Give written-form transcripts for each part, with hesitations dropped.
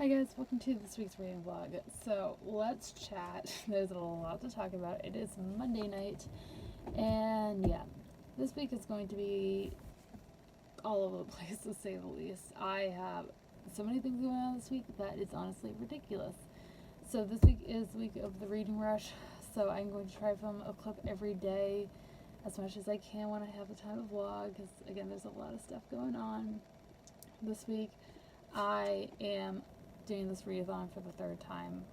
Hi guys, welcome to this week's reading vlog. So let's chat. There's a lot to talk about. It is Monday night, and yeah, this week is going to be all over the place to say the least. I have so many things going on this week that it's honestly ridiculous. So this week is the week of the reading rush, so I'm going to try to film a clip every day as much as I can when I have the time to vlog, because again, there's a lot of stuff going on this week. I am doing this readathon for the third time.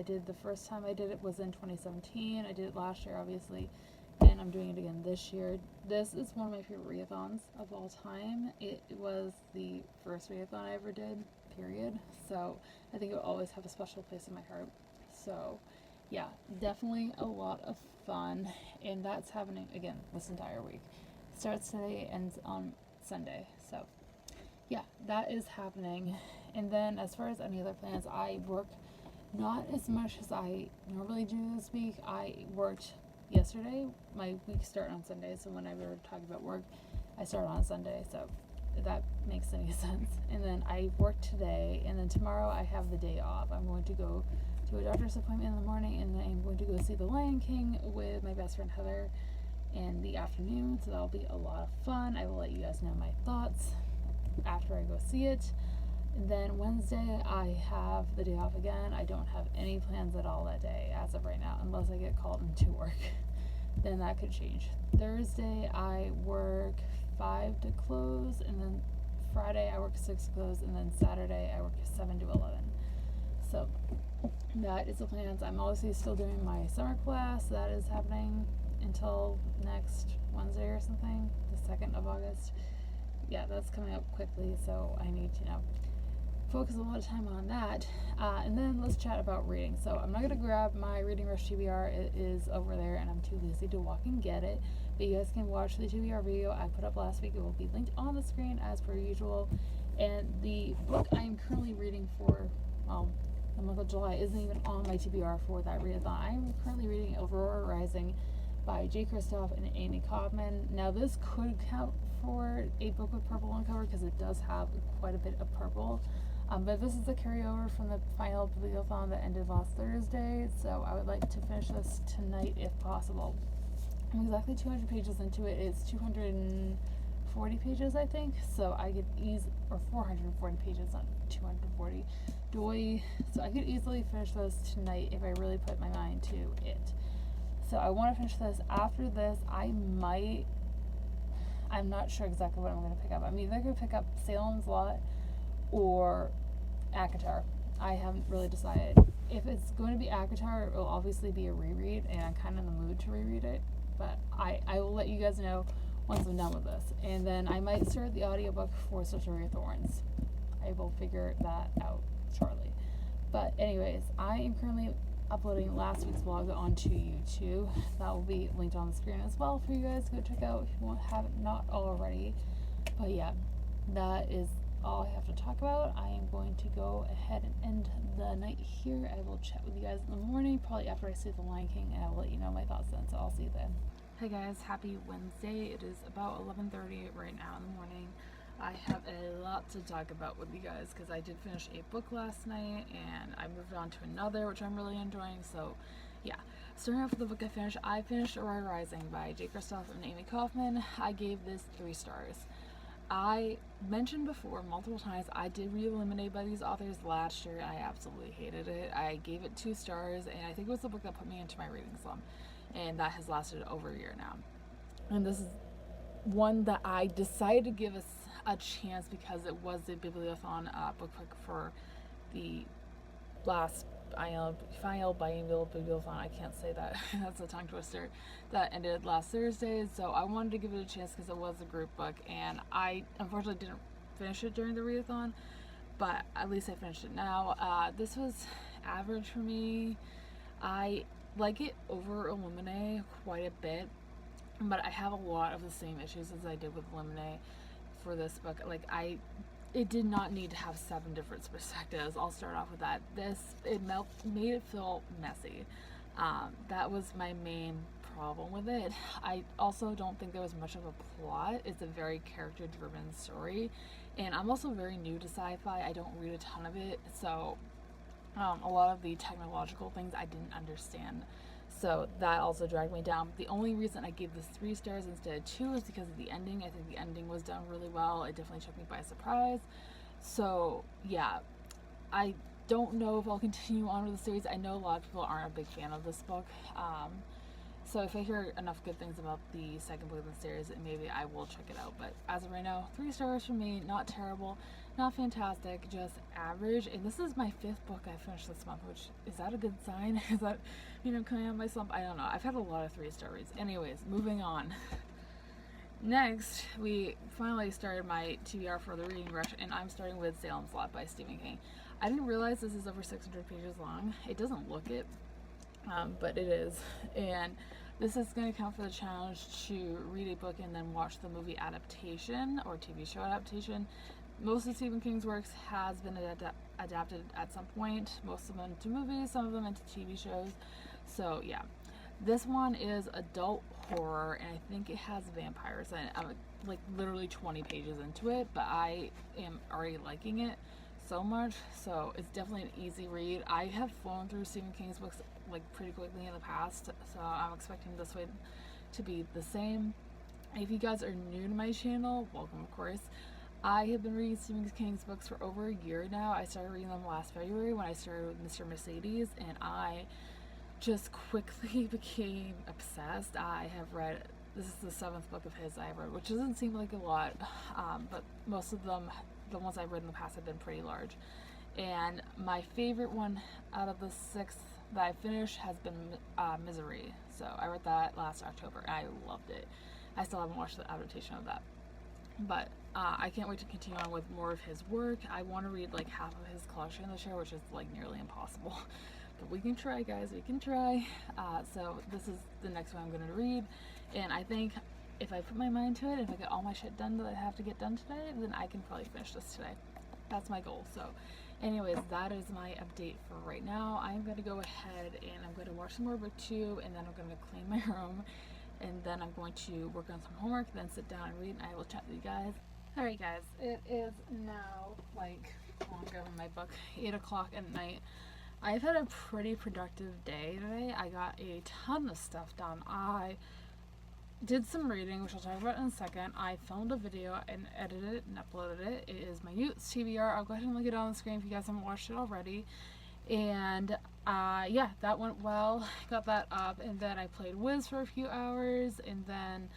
The first time I did it was in 2017. I did it last year, obviously, and I'm doing it again this year. This is one of my favorite readathons of all time. It was the first readathon I ever did, period. So I think it will always have a special place in my heart. So yeah, definitely a lot of fun, and that's happening again this entire week. It starts today, ends on Sunday. So yeah, that is happening. And then as far as any other plans, I work not as much as I normally do this week. I worked yesterday. My week started on Sunday, so when I were talking about work, I started on Sunday, so if that makes any sense. And then I worked today, and then tomorrow I have the day off. I'm going to go to a doctor's appointment in the morning, and then I'm going to go see The Lion King with my best friend Heather in the afternoon, so that'll be a lot of fun. I will let you guys know my thoughts after I go see it. And then Wednesday I have the day off again. I don't have any plans at all that day as of right now, unless I get called into work. Then that could change. Thursday I work 5 to close, and then Friday I work 6 to close, and then Saturday I work 7 to 11. So that is the plans. I'm obviously still doing my summer class. That is happening until next Wednesday or something, the 2nd of August. Yeah, that's coming up quickly, so I need to focus a lot of time on that. And then let's chat about reading. So I'm not going to grab my Reading Rush TBR. It is over there, and I'm too lazy to walk and get it. But you guys can watch the TBR video I put up last week. It will be linked on the screen as per usual. And the book I am currently reading for the month of July isn't even on my TBR for that readathon. I'm currently reading Aurora Rising by J. Kristoff and Amy Kaufman. Now this could count for a book with purple on cover because it does have quite a bit of purple. But this is a carryover from the final bibliothon that ended last Thursday, so I would like to finish this tonight if possible. I'm exactly 200 pages into it. It's 240 pages, I think, so I could or 440 pages, not 240. So I could easily finish this tonight if I really put my mind to it. So I want to finish this. After this, I'm not sure exactly what I'm going to pick up. I'm either going to pick up Salem's Lot or ACOTAR. I haven't really decided. If it's going to be ACOTAR, it will obviously be a reread, and I'm kind of in the mood to reread it, but I will let you guys know once I'm done with this. And then I might start the audiobook for Sorcery of Thorns. I will figure that out shortly. But anyways, I am currently uploading last week's vlog onto YouTube. That will be linked on the screen as well for you guys to go check out if you have it not already. But yeah, that is all I have to talk about. I am going to go ahead and end the night here. I will chat with you guys in the morning, probably after I see The Lion King, and I will let you know my thoughts then, so I'll see you then. Hey guys, happy Wednesday. It is about 11:30 right now in the morning. I have a lot to talk about with you guys because I did finish a book last night and I moved on to another, which I'm really enjoying. So yeah, starting off with the book I finished Aurora Rising by J. Kristoff and Amy Kaufman. I gave this 3 stars. I mentioned before multiple times I did read Eliminate by these authors last year. I absolutely hated it. I gave it 2 stars, and I think it was the book that put me into my reading slump, and that has lasted over a year now. And this is one that I decided to give a chance because it was the Bibliothon book pick for the last final biennial Bibliothon. I can't say that. That's a tongue twister. That ended last Thursday, so I wanted to give it a chance because it was a group book, and I unfortunately didn't finish it during the readathon, but at least I finished it now. This was average for me. I like it over Illuminae quite a bit, but I have a lot of the same issues as I did with Illuminae for this book. It did not need to have 7 different perspectives. I'll start off with that. It made it feel messy. That was my main problem with it. I also don't think there was much of a plot. It's a very character-driven story, and I'm also very new to sci-fi. I don't read a ton of it, so a lot of the technological things I didn't understand. So that also dragged me down. The only reason I gave this 3 stars instead of 2 is because of the ending. I think the ending was done really well. It definitely took me by surprise. So yeah, I don't know if I'll continue on with the series. I know a lot of people aren't a big fan of this book. So if I hear enough good things about the second book of the series, maybe I will check it out. But as of right now, 3 stars from me. Not terrible, not fantastic, just average. And this is my 5th book I finished this month, which, is that a good sign? Is that, coming out of my slump? I don't know. I've had a lot of 3 star reads. Anyways, moving on. Next, we finally started my TBR for the reading rush, and I'm starting with Salem's Lot by Stephen King. I didn't realize this is over 600 pages long. It doesn't look it, but it is. And this is going to count for the challenge to read a book and then watch the movie adaptation or TV show adaptation. Most of Stephen King's works has been adapted at some point. Most of them into movies, some of them into TV shows. So yeah, this one is adult horror, and I think it has vampires in it. I'm like literally 20 pages into it, but I am already liking it so much, so it's definitely an easy read. I have flown through Stephen King's books like pretty quickly in the past, so I'm expecting this one to be the same. If you guys are new to my channel, welcome, of course. I have been reading Stephen King's books for over a year now. I started reading them last February when I started with Mr. Mercedes, and I just quickly became obsessed. I have read, this is the 7th book of his I have read, which doesn't seem like a lot, but most of them, the ones I've read in the past, have been pretty large. And my favorite one out of the 6 that I finished has been Misery. So I read that last October, and I loved it. I still haven't watched the adaptation of that, but I can't wait to continue on with more of his work. I want to read like half of his collection this year, which is like nearly impossible. But we can try, guys, we can try. So this is the next one I'm going to read, and I think if I put my mind to it, if I get all my shit done that I have to get done today, then I can probably finish this today. That's my goal. So anyways, that is my update for right now. I'm going to go ahead and I'm going to watch some more book 2, and then I'm going to clean my room, and then I'm going to work on some homework, then sit down and read, and I will chat with you guys. Alright guys, it is now like longer in my book, 8 o'clock at night. I've had a pretty productive day today. I got a ton of stuff done. I did some reading, which I'll talk about in a second. I filmed a video and edited it and uploaded it. It is my new TBR. I'll go ahead and link it on the screen if you guys haven't watched it already. And yeah, that went well. Got that up, and then I played Wiz for a few hours, and then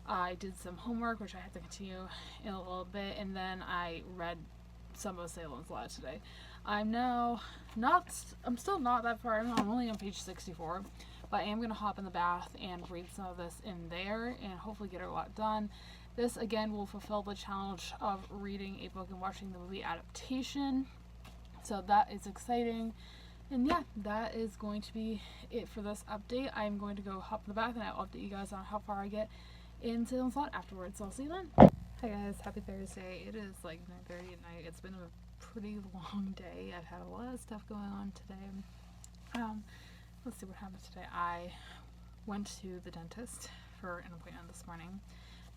I did some homework, which I have to continue in a little bit, and then I read some of Salem's Lot today. I'm still not that far. I'm only on page 64, but I am going to hop in the bath and read some of this in there and hopefully get a lot done. This again will fulfill the challenge of reading a book and watching the movie adaptation, so that is exciting. And yeah, that is going to be it for this update. I'm going to go hop in the bath, and I'll update you guys on how far I get in Salem's Lot afterwards. So I'll see you then. Hi guys, happy Thursday. It is like 9:30 at night. It's been a pretty long day. I've had a lot of stuff going on today. Let's see what happened today. I went to the dentist for an appointment this morning.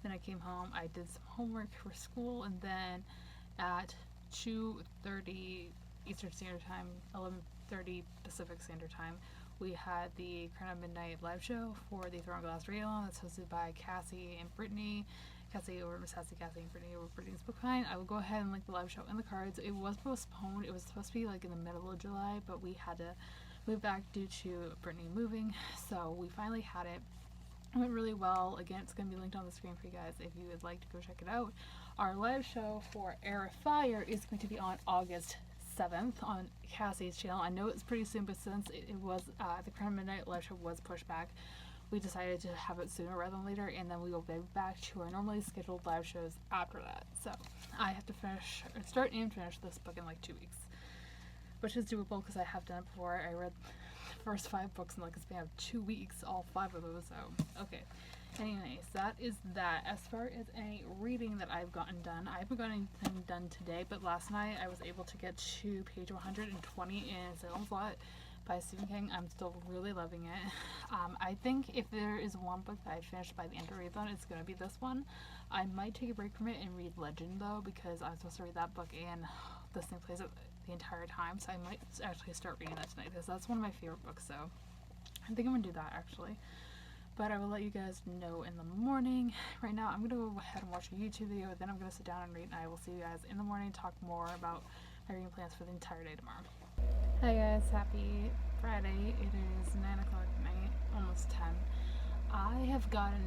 Then I came home, I did some homework for school, and then at 2:30 Eastern Standard Time, 11:30 Pacific Standard Time, we had the Crown of Midnight live show for the Throne Glass Radio that's hosted by Cassie and Brittany. Cassie over Miss Cassie and Brittany over Brittany's Book Find. I will go ahead and link the live show in the cards. It was postponed. It was supposed to be like in the middle of July, but we had to move back due to Brittany moving. So we finally had it. It went really well. Again, it's going to be linked on the screen for you guys if you would like to go check it out. Our live show for Air of Fire is going to be on August 7th on Cassie's channel. I know it's pretty soon, but since it was the Crown of Midnight live show was pushed back, we decided to have it sooner rather than later, and then we will be back to our normally scheduled live shows after that. So I have to start and finish this book in like 2 weeks, which is doable because I have done it before. I read the first 5 books in like a span of 2 weeks, all 5 of those. So okay. Anyways, that is that. As far as any reading that I've gotten done, I haven't gotten anything done today, but last night I was able to get to page 120 in Salem's Lot, by Stephen King. I'm still really loving it. I think if there is one book that I finished by the end of readathon, it's going to be this one. I might take a break from it and read Legend, though, because I'm supposed to read that book and this thing plays it the entire time, so I might actually start reading that tonight, because that's one of my favorite books, so I think I'm going to do that, actually. But I will let you guys know in the morning. Right now, I'm going to go ahead and watch a YouTube video, then I'm going to sit down and read, and I will see you guys in the morning, talk more about my reading plans for the entire day tomorrow. Hi guys, happy Friday. It is 9 o'clock at night, almost 10. I have gotten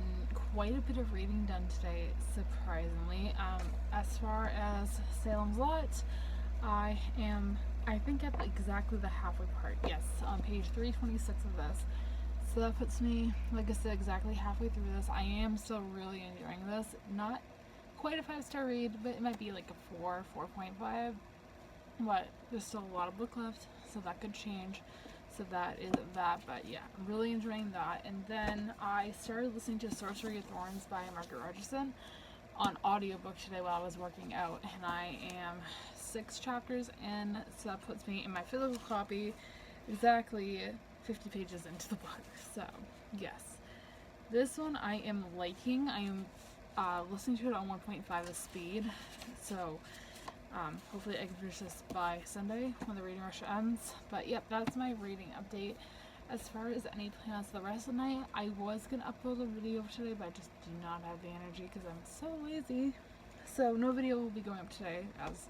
quite a bit of reading done today, surprisingly. As far as Salem's Lot, I think at exactly the halfway part. Yes, on page 326 of this. So that puts me, like I said, exactly halfway through this. I am still really enjoying this. Not quite a 5-star read, but it might be like a 4, 4.5. But there's still a lot of book left, so that could change. So that is that. But yeah, I'm really enjoying that. And then I started listening to Sorcery of Thorns by Margaret Rogerson on audiobook today while I was working out. And I am 6 chapters in, so that puts me in my physical copy exactly 50 pages into the book. So yes, this one I am liking. I am listening to it on 1.5 the speed, so hopefully I can finish this by Sunday when the reading rush ends. But yep, that's my reading update. As far as any plans for the rest of the night, I was gonna upload a video today, but I just do not have the energy because I'm so lazy. So no video will be going up today, as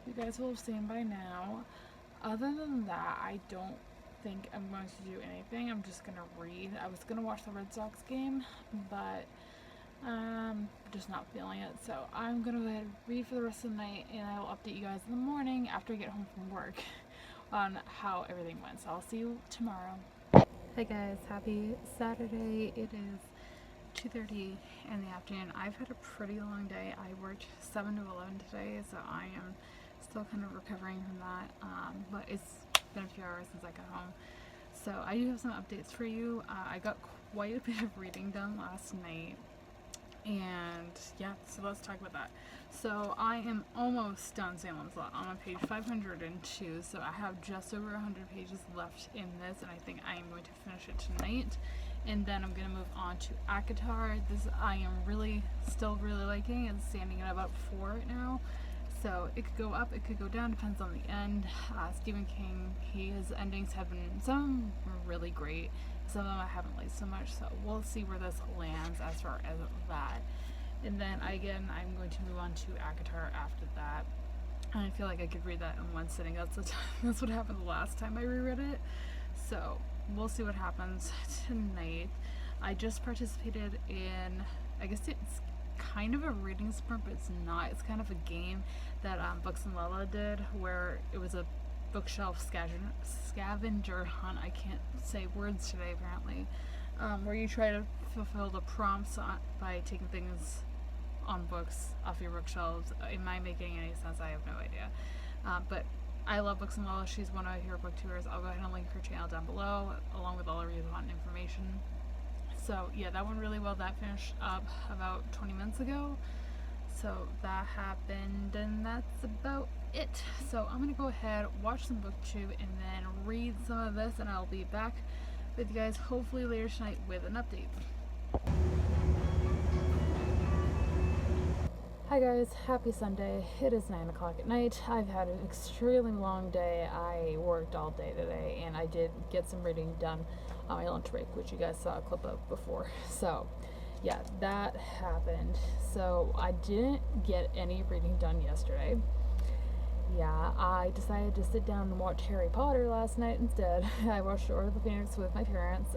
you guys will have seen by now. Other than that, I don't think I'm going to do anything. I'm just gonna read. I was gonna watch the Red Sox game, but just not feeling it. So I'm gonna go ahead and read for the rest of the night, and I will update you guys in the morning after I get home from work on how everything went. So I'll see you tomorrow. Hey guys, happy Saturday. It is 2:30 in the afternoon. I've had a pretty long day. I worked 7 to 11 today, so I am still kind of recovering from that, but it's been a few hours since I got home. So I do have some updates for you. I got quite a bit of reading done last night, and yeah, so let's talk about that. So I am almost done Salem's Lot. I'm on page 502, so I have just over 100 pages left in this, and I think I am going to finish it tonight. And then I'm going to move on to ACOTAR. This I am still really liking. It's standing at about 4 right now. So it could go up, it could go down, depends on the end. Stephen King, his endings have been, some were really great, some of them I haven't liked so much, so we'll see where this lands as far as that. And then again, I'm going to move on to ACOTAR after that. And I feel like I could read that in one sitting. That's what happened the last time I reread it. So we'll see what happens tonight. I just participated in, I guess it's kind of a reading sprint, but it's not. It's kind of a game that Books and Lala did, where it was a bookshelf scavenger hunt. I can't say words today, apparently. Where you try to fulfill the prompts by taking things on books off your bookshelves. Am I making any sense? I have no idea. But I love Books and Lala. She's one of my favorite booktubers. I'll go ahead and link her channel down below, along with all the readathon information. So yeah, that went really well. That finished up about 20 minutes ago. So that happened, and that's about it. So I'm gonna go ahead, watch some booktube, and then read some of this, and I'll be back with you guys hopefully later tonight with an update. Hi guys, happy Sunday. It is 9 o'clock at night. I've had an extremely long day. I worked all day today, and I did get some reading done on my lunch break, which you guys saw a clip of before. So yeah, that happened. So I didn't get any reading done yesterday. Yeah, I decided to sit down and watch Harry Potter last night instead. I watched Order of the Phoenix with my parents.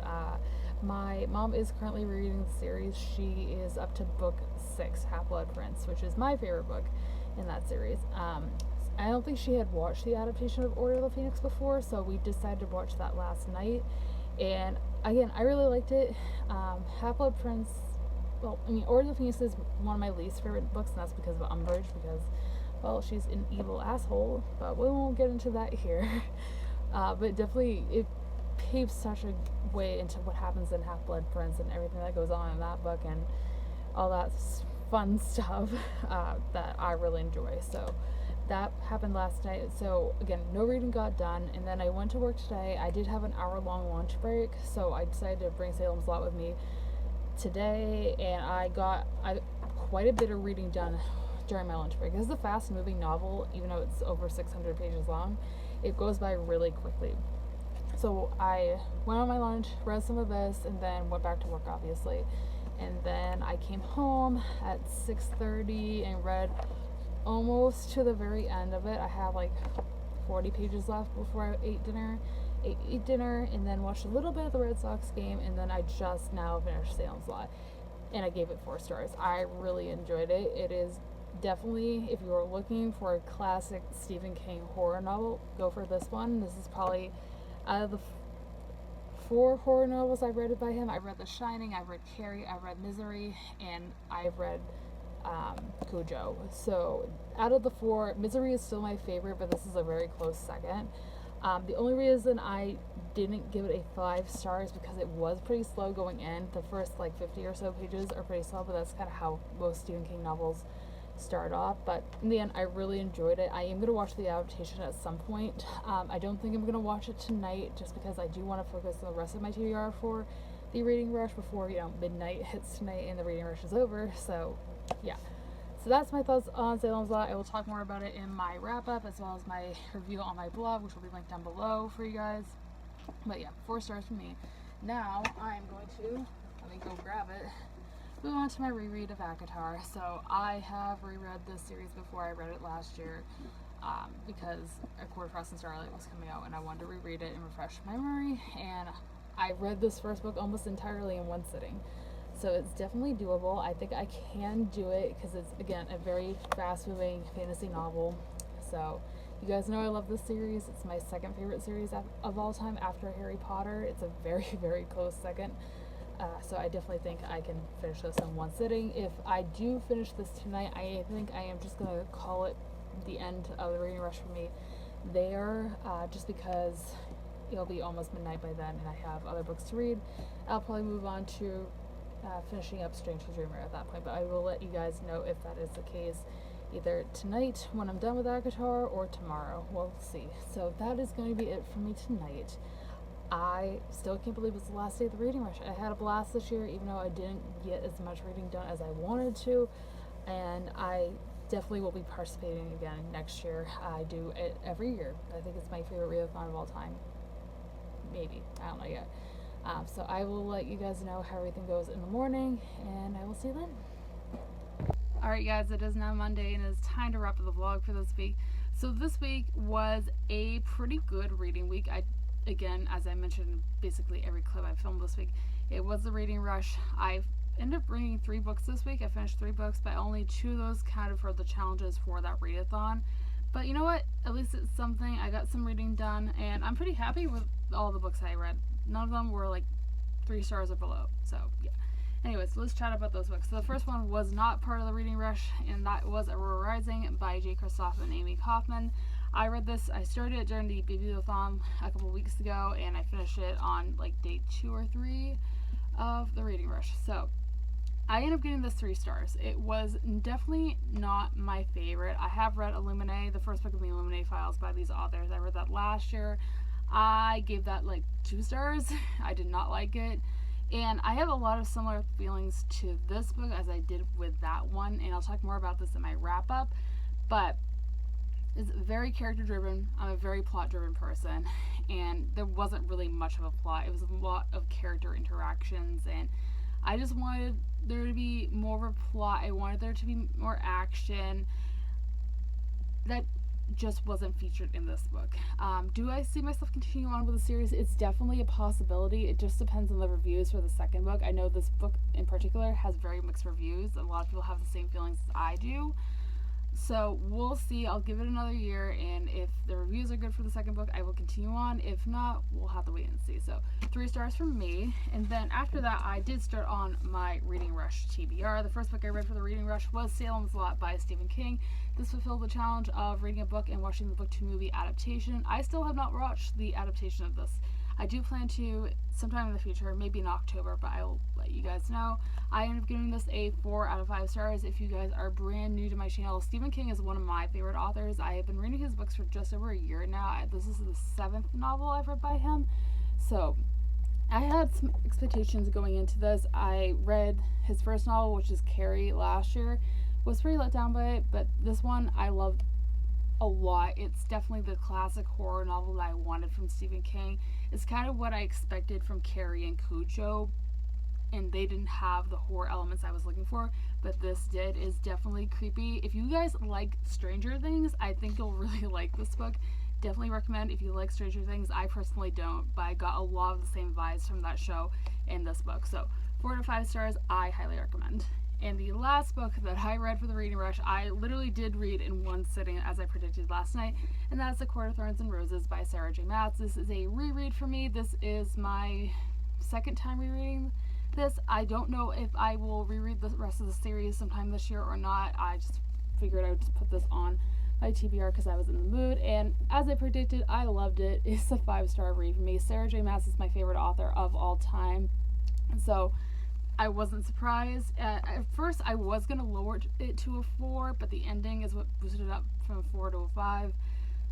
My mom is currently reading the series. She is up to book 6, Half-Blood Prince, which is my favorite book in that series. I don't think she had watched the adaptation of Order of the Phoenix before, so we decided to watch that last night. And again, I really liked it. Half-Blood Prince, well, I mean, Order of the Phoenix is one of my least favorite books, and that's because of Umbridge, because, well, she's an evil asshole, but we won't get into that here. But definitely, it paves such a way into what happens in Half-Blood Prince and everything that goes on in that book and all that fun stuff that I really enjoy. So that happened last night. So again, no reading got done, and then I went to work today. I did have an hour-long lunch break, so I decided to bring Salem's Lot with me today, and I got quite a bit of reading done during my lunch break. This is a fast-moving novel, even though it's over 600 pages long. It goes by really quickly. So I went on my lunch, read some of this, and then went back to work, obviously. And then I came home at 6:30 and read almost to the very end of it. I have like 40 pages left before I ate dinner. Ate dinner and then watched a little bit of the Red Sox game, and then I just now finished Salem's Lot, and I gave it 4 stars. I really enjoyed it. It is definitely, if you are looking for a classic Stephen King horror novel, go for this one. This is probably out of the 4 horror novels I've read by him. I read The Shining, I've read Carrie, I've read Misery, and I've read Cujo. So out of the 4, Misery is still my favorite, but this is a very close second. The only reason I didn't give it a 5 stars because it was pretty slow going in. The first like 50 or so pages are pretty slow, but that's kind of how most Stephen King novels start off. But in the end, I really enjoyed it. I am going to watch the adaptation at some point. I don't think I'm going to watch it tonight just because I do want to focus on the rest of my TBR for the reading rush before, midnight hits tonight and the reading rush is over. So yeah. So that's my thoughts on Salem's Lot. I will talk more about it in my wrap-up as well as my review on my blog, which will be linked down below for you guys. But yeah, 4 stars from me. Now I'm going to, let me go grab it, move on to my reread of ACOTAR. So I have reread this series before. I read it last year because A Court Frost and Starlight was coming out and I wanted to reread it and refresh my memory. And I read this first book almost entirely in one sitting. So it's definitely doable. I think I can do it because it's, again, a very fast-moving fantasy novel. So you guys know I love this series. It's my second favorite series of all time after Harry Potter. It's a very, very close second. So I definitely think I can finish this in one sitting. If I do finish this tonight, I think I am just going to call it the end of the reading rush for me there, just because it'll be almost midnight by then and I have other books to read. I'll probably move on to finishing up Strange Dreamer at that point, but I will let you guys know if that is the case either tonight when I'm done with ACOTAR or tomorrow. We'll see. So that is going to be it for me tonight. I still can't believe it's the last day of the reading rush. I had a blast this year, even though I didn't get as much reading done as I wanted to, and I definitely will be participating again next year. I do it every year. I think it's my favorite readathon of all time. Maybe. I don't know yet. So I will let you guys know how everything goes in the morning, and I will see you then. Alright guys, it is now Monday, and it is time to wrap up the vlog for this week. So this week was a pretty good reading week. Again, as I mentioned in basically every clip I filmed this week, it was the reading rush. I ended up reading 3 books this week. I finished 3 books, but only 2 of those counted for the challenges for that readathon. But you know what? At least it's something. I got some reading done, and I'm pretty happy with all the books I read. None of them were like 3 stars or below. So yeah. Anyways, let's chat about those books. So the first one was not part of the reading rush, and that was Aurora Rising by J. Kristoff and Amy Kaufman. I read this. I started it during the Bibliothon a couple weeks ago, and I finished it on like day 2 or 3 of the reading rush. So I ended up getting this 3 stars. It was definitely not my favorite. I have read Illuminae, the first book of the Illuminae files by these authors. I read that last year. I gave that like 2 stars. I did not like it. And I have a lot of similar feelings to this book as I did with that one. And I'll talk more about this in my wrap up. But it's very character driven. I'm a very plot driven person. And there wasn't really much of a plot. It was a lot of character interactions. And I just wanted there to be more of a plot. I wanted there to be more action. That just wasn't featured in this book. Do I see myself continuing on with the series? It's definitely a possibility. It just depends on the reviews for the second book. I know this book in particular has very mixed reviews. A lot of people have the same feelings as I do. So we'll see. I'll give it another year, and if the reviews are good for the second book, I will continue on. If not, we'll have to wait and see. So 3 stars from me. And then after that, I did start on my reading rush TBR. The first book I read for the reading rush was Salem's Lot by Stephen King. This fulfilled the challenge of reading a book and watching the book to movie adaptation. I still have not watched the adaptation of this. I do plan to sometime in the future, maybe in October, but I will let you guys know. I ended up giving this a 4 out of 5 stars. If you guys are brand new to my channel, Stephen King is one of my favorite authors. I have been reading his books for just over a year now. This is the 7th novel I've read by him. So I had some expectations going into this. I read his first novel, which is Carrie, last year. Was pretty let down by it, but this one I loved a lot. It's definitely the classic horror novel that I wanted from Stephen King. It's kind of what I expected from Carrie and Cujo, and they didn't have the horror elements I was looking for, but this did. Is definitely creepy. If you guys like Stranger Things, I think you'll really like this book. Definitely recommend if you like Stranger Things. I personally don't, but I got a lot of the same vibes from that show in this book. So 4 to 5 stars, I highly recommend. And the last book that I read for the reading rush, I literally did read in one sitting as I predicted last night, and that's The Court of Thorns and Roses by Sarah J. Maas. This is a reread for me. This is my second time rereading this. I don't know if I will reread the rest of the series sometime this year or not. I just figured I would just put this on my TBR because I was in the mood, and as I predicted, I loved it. It's a 5-star read for me. Sarah J. Maas is my favorite author of all time, so I wasn't surprised. At first, I was going to lower it to a 4, but the ending is what boosted it up from a 4 to a 5.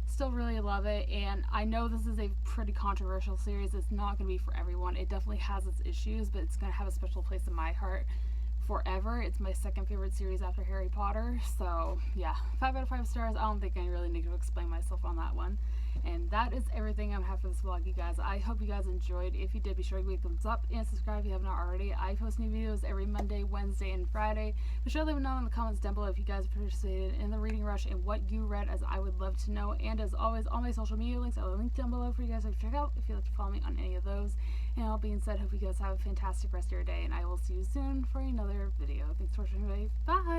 Still really love it, and I know this is a pretty controversial series. It's not going to be for everyone. It definitely has its issues, but it's going to have a special place in my heart forever. It's my second favorite series after Harry Potter, so yeah, 5 out of 5 stars. I don't think I really need to explain myself on that one. And that is everything I have for this vlog, you guys. I hope you guys enjoyed. If you did, be sure to give me a thumbs up and subscribe if you have not already. I post new videos every Monday, Wednesday, and Friday. Be sure to let me know in the comments down below if you guys participated in the reading rush and what you read, as I would love to know. And as always, all my social media links I will link down below for you guys to check out if you'd like to follow me on any of those. And all being said, hope you guys have a fantastic rest of your day, and I will see you soon for another video. Thanks for watching today. Bye!